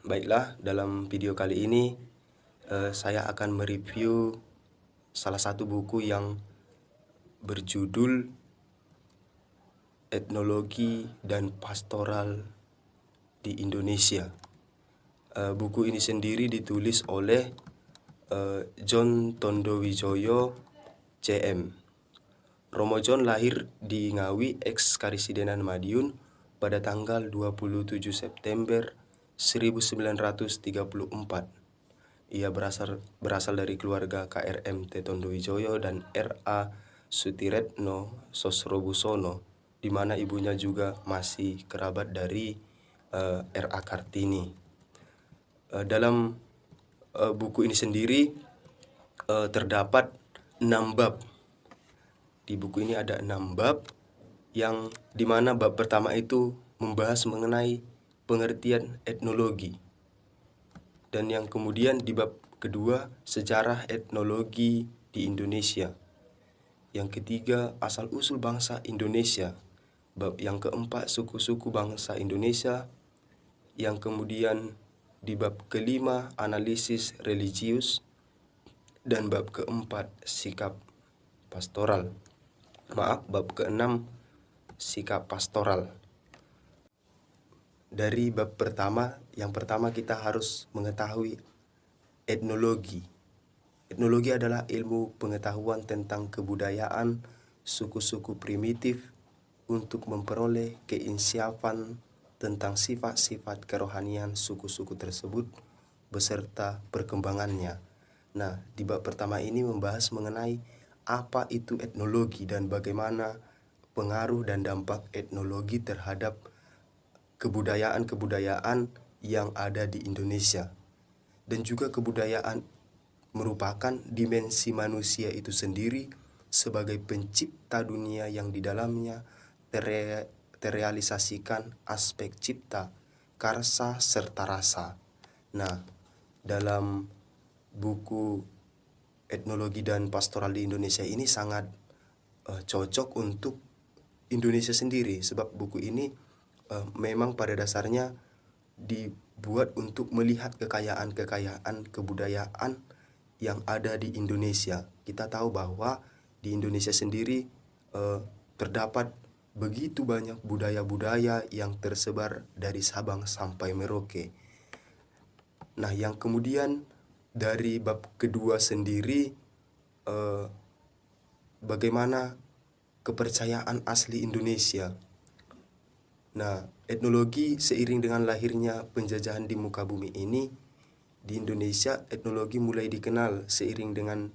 Baiklah, dalam video kali ini saya akan mereview salah satu buku yang berjudul Etnologi dan Pastoral di Indonesia. Buku ini sendiri ditulis oleh John Tondowijoyo, CM. Romo John lahir di Ngawi, ex-Karisidenan Madiun pada tanggal 27 September 1934. Ia berasal dari keluarga KRM T. Tondowijoyo dan R.A. Sutiretno Sosrobusono, di mana ibunya juga masih kerabat dari R.A. Kartini. Dalam buku ini sendiri terdapat 6 bab. Di buku ini ada 6 bab, yang dimana bab pertama itu membahas mengenai pengertian etnologi. Dan yang kemudian di bab kedua, sejarah etnologi di Indonesia. Yang ketiga, asal-usul bangsa Indonesia. Bab yang keempat, suku-suku bangsa Indonesia. Yang kemudian di bab kelima, analisis religius. Dan bab keempat, sikap pastoral. Bab keenam, sikap pastoral. Dari bab pertama, yang pertama kita harus mengetahui etnologi. Etnologi adalah ilmu pengetahuan tentang kebudayaan suku-suku primitif untuk memperoleh keinsyafan tentang sifat-sifat kerohanian suku-suku tersebut beserta perkembangannya. Nah, di bab pertama ini membahas mengenai apa itu etnologi dan bagaimana pengaruh dan dampak etnologi terhadap kebudayaan-kebudayaan yang ada di Indonesia. Dan juga kebudayaan merupakan dimensi manusia itu sendiri sebagai pencipta dunia yang di dalamnya terrealisasikan aspek cipta, karsa, serta rasa. Nah, dalam buku Etnologi dan Pastoral di Indonesia ini sangat cocok untuk Indonesia sendiri, sebab buku ini memang pada dasarnya dibuat untuk melihat kekayaan-kekayaan kebudayaan yang ada di Indonesia. Kita tahu bahwa di Indonesia sendiri terdapat begitu banyak budaya-budaya yang tersebar dari Sabang sampai Merauke. Nah, yang kemudian dari bab kedua sendiri bagaimana kepercayaan asli Indonesia. Nah, etnologi seiring dengan lahirnya penjajahan di muka bumi ini, di Indonesia etnologi mulai dikenal seiring dengan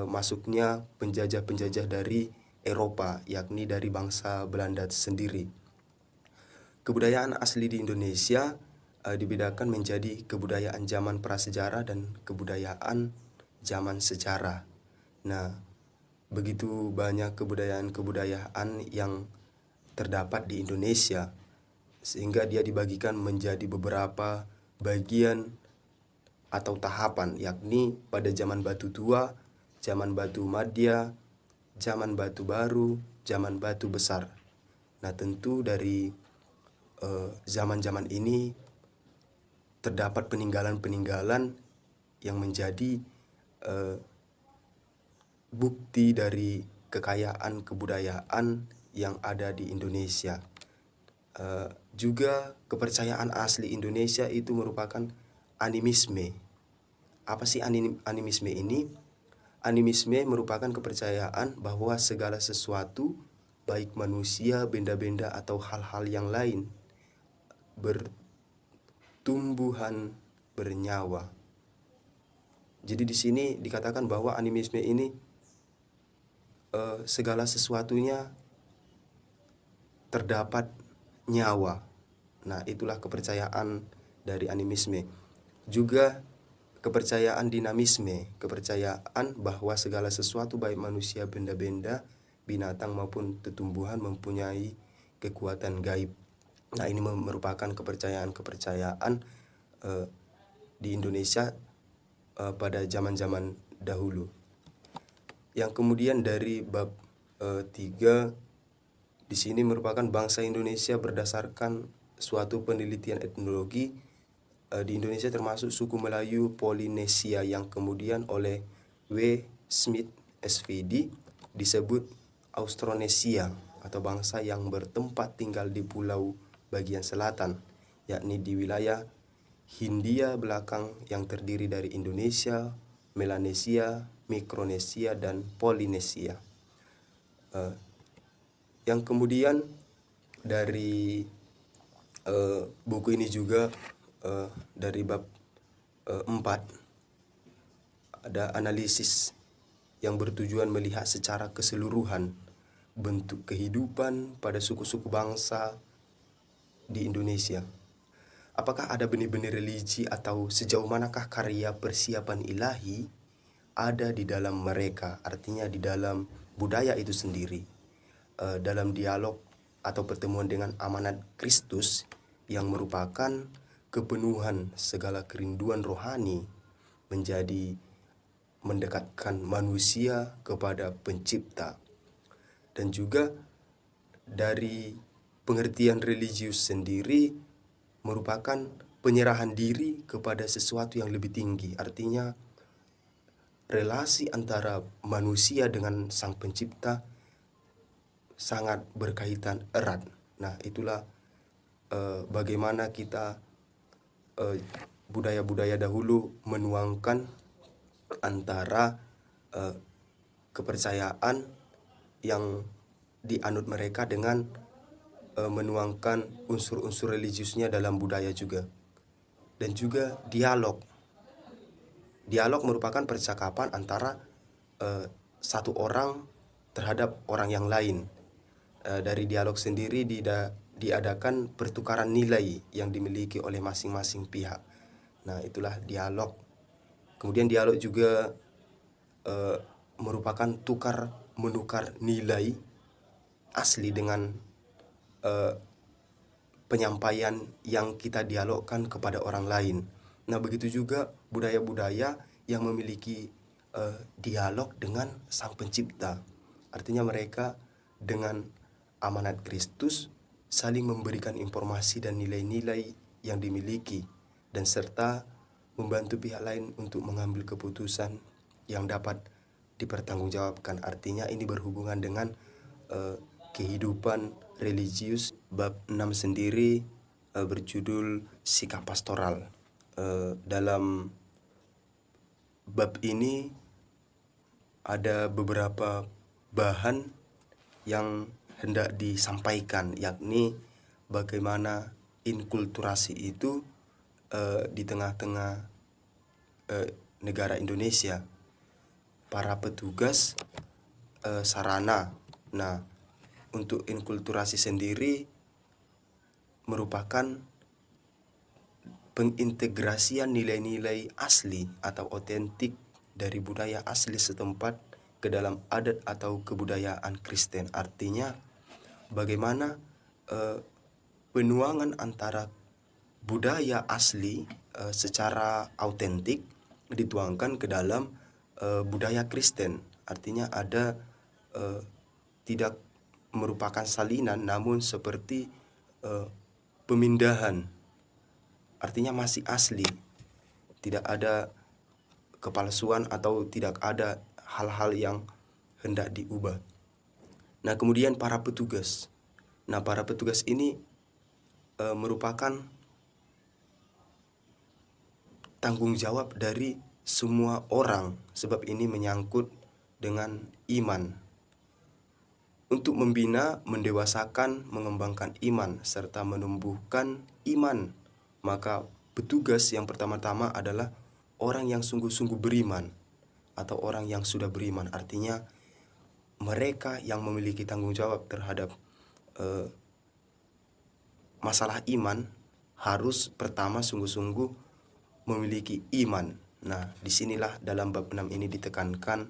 masuknya penjajah-penjajah dari Eropa, yakni dari bangsa Belanda sendiri. Kebudayaan asli di Indonesia dibedakan menjadi kebudayaan zaman prasejarah dan kebudayaan zaman sejarah. Nah, begitu banyak kebudayaan-kebudayaan yang terdapat di Indonesia, sehingga dia dibagikan menjadi beberapa bagian atau tahapan, yakni pada zaman Batu Tua, zaman Batu Madya, zaman Batu Baru, zaman Batu Besar. Nah, tentu dari zaman-zaman ini terdapat peninggalan-peninggalan yang menjadi bukti dari kekayaan kebudayaan yang ada di Indonesia. Juga kepercayaan asli Indonesia itu merupakan animisme. Apa sih animisme ini? Animisme merupakan kepercayaan bahwa segala sesuatu, baik manusia, benda-benda, atau hal-hal yang lain, bertumbuhan bernyawa. Jadi di sini dikatakan bahwa animisme ini segala sesuatunya terdapat nyawa. Nah, itulah kepercayaan dari animisme. Juga kepercayaan dinamisme, kepercayaan bahwa segala sesuatu baik manusia, benda-benda, binatang maupun tumbuhan mempunyai kekuatan gaib. Nah, ini merupakan kepercayaan-kepercayaan di Indonesia pada zaman-zaman dahulu. Yang kemudian dari bab 3 di sini merupakan bangsa Indonesia berdasarkan suatu penelitian etnologi di Indonesia termasuk suku Melayu Polinesia yang kemudian oleh W. Smith SVD disebut Austronesia atau bangsa yang bertempat tinggal di pulau bagian selatan, yakni di wilayah Hindia belakang yang terdiri dari Indonesia, Melanesia, Mikronesia, dan Polinesia. Yang kemudian dari buku ini juga dari bab 4 ada analisis yang bertujuan melihat secara keseluruhan bentuk kehidupan pada suku-suku bangsa di Indonesia. Apakah ada benih-benih religi atau sejauh manakah karya persiapan ilahi ada di dalam mereka, artinya di dalam budaya itu sendiri, dalam dialog atau pertemuan dengan amanat Kristus yang merupakan kepenuhan segala kerinduan rohani menjadi mendekatkan manusia kepada pencipta. Dan juga dari pengertian religius sendiri merupakan penyerahan diri kepada sesuatu yang lebih tinggi, artinya relasi antara manusia dengan sang pencipta sangat berkaitan erat. Nah, itulah bagaimana kita budaya-budaya dahulu menuangkan antara kepercayaan yang dianut mereka dengan menuangkan unsur-unsur religiusnya dalam budaya juga. Dan juga dialog. Dialog merupakan percakapan antara satu orang terhadap orang yang lain. Dari dialog sendiri diadakan pertukaran nilai yang dimiliki oleh masing-masing pihak. Nah, itulah dialog. Kemudian dialog juga merupakan menukar nilai asli dengan penyampaian yang kita dialogkan kepada orang lain. Nah, begitu juga budaya-budaya yang memiliki dialog dengan Sang Pencipta. Artinya mereka dengan amanat Kristus saling memberikan informasi dan nilai-nilai yang dimiliki, dan serta membantu pihak lain untuk mengambil keputusan yang dapat dipertanggungjawabkan. Artinya ini berhubungan dengan kehidupan religius. Bab 6 sendiri berjudul sikap pastoral. Dalam bab ini ada beberapa bahan yang hendak disampaikan, yakni bagaimana inkulturasi itu di tengah-tengah negara Indonesia. Para petugas sarana. Nah, untuk inkulturasi sendiri merupakan pengintegrasian nilai-nilai asli atau otentik dari budaya asli setempat ke dalam adat atau kebudayaan Kristen. Artinya bagaimana penuangan antara budaya asli secara autentik dituangkan ke dalam budaya Kristen. Artinya ada tidak merupakan salinan, namun seperti pemindahan. Artinya masih asli, tidak ada kepalsuan atau tidak ada hal-hal yang hendak diubah. Nah, kemudian para petugas. Nah, para petugas ini merupakan tanggung jawab dari semua orang, sebab ini menyangkut dengan iman. Untuk membina, mendewasakan, mengembangkan iman, serta menumbuhkan iman, maka petugas yang pertama-tama adalah orang yang sungguh-sungguh beriman atau orang yang sudah beriman. Artinya mereka yang memiliki tanggung jawab terhadap masalah iman harus pertama sungguh-sungguh memiliki iman. Nah, disinilah dalam bab 6 ini ditekankan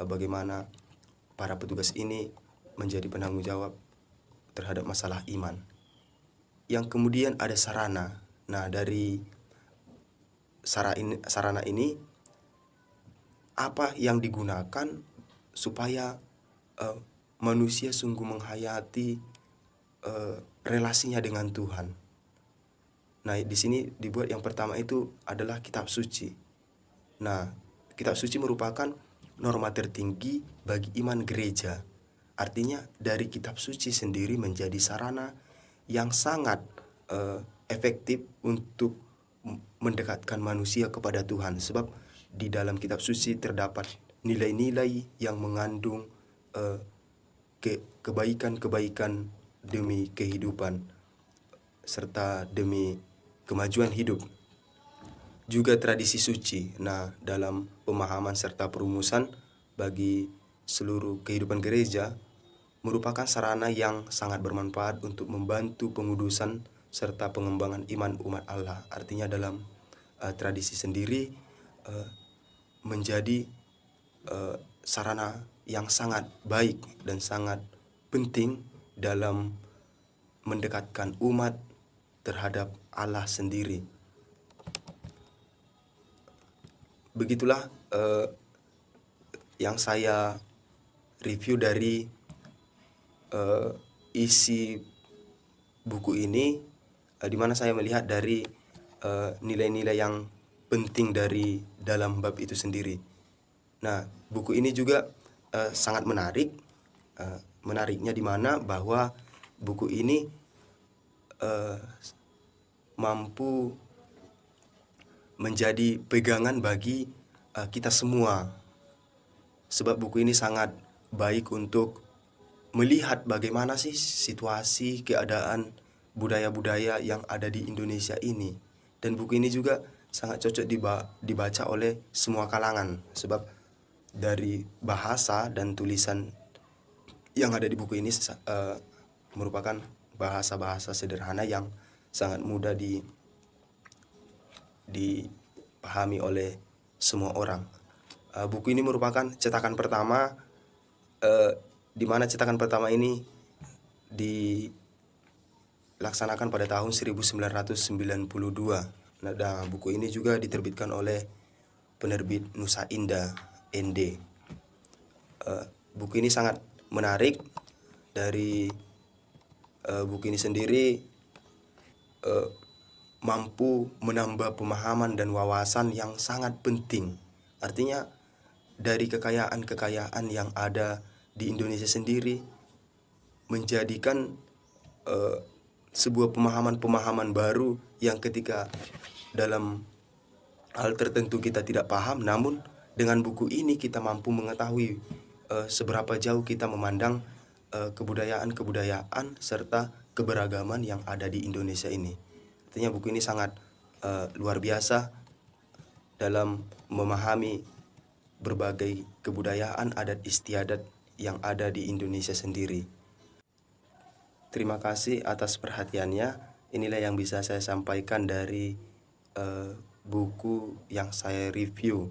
bagaimana para petugas ini menjadi penanggung jawab terhadap masalah iman. Yang kemudian ada sarana. Nah, dari sarana ini apa yang digunakan supaya manusia sungguh menghayati relasinya dengan Tuhan. Nah, di sini dibuat yang pertama itu adalah kitab suci. Nah, kitab suci merupakan norma tertinggi bagi iman gereja. Artinya dari kitab suci sendiri menjadi sarana yang sangat efektif untuk mendekatkan manusia kepada Tuhan. Sebab di dalam kitab suci terdapat nilai-nilai yang mengandung kebaikan-kebaikan demi kehidupan serta demi kemajuan hidup. Juga tradisi suci. Nah, dalam pemahaman serta perumusan bagi seluruh kehidupan gereja merupakan sarana yang sangat bermanfaat untuk membantu pengudusan serta pengembangan iman umat Allah. Artinya dalam tradisi sendiri menjadi sarana yang sangat baik dan sangat penting dalam mendekatkan umat terhadap Allah sendiri. Begitulah yang saya review dari isi buku ini, di mana saya melihat dari nilai-nilai yang penting dari dalam bab itu sendiri. Nah, buku ini juga sangat menarik. Menariknya di mana bahwa buku ini mampu menjadi pegangan bagi kita semua. Sebab buku ini sangat baik untuk melihat bagaimana sih situasi, keadaan, budaya-budaya yang ada di Indonesia ini. Dan buku ini juga sangat cocok dibaca oleh semua kalangan. Sebab dari bahasa dan tulisan yang ada di buku ini merupakan bahasa-bahasa sederhana yang sangat mudah dipahami oleh semua orang. Buku ini merupakan cetakan pertama, di mana cetakan pertama ini dilaksanakan pada tahun 1992. Nah, buku ini juga diterbitkan oleh penerbit Nusa Indah ND. Buku ini sangat menarik. Dari buku ini sendiri mampu menambah pemahaman dan wawasan yang sangat penting. Artinya dari kekayaan-kekayaan yang ada di Indonesia sendiri menjadikan sebuah pemahaman-pemahaman baru yang ketika dalam hal tertentu kita tidak paham, namun dengan buku ini kita mampu mengetahui seberapa jauh kita memandang kebudayaan serta keberagaman yang ada di Indonesia ini. Artinya buku ini sangat luar biasa dalam memahami berbagai kebudayaan adat istiadat yang ada di Indonesia sendiri. Terima kasih atas perhatiannya. Inilah yang bisa saya sampaikan dari buku yang saya review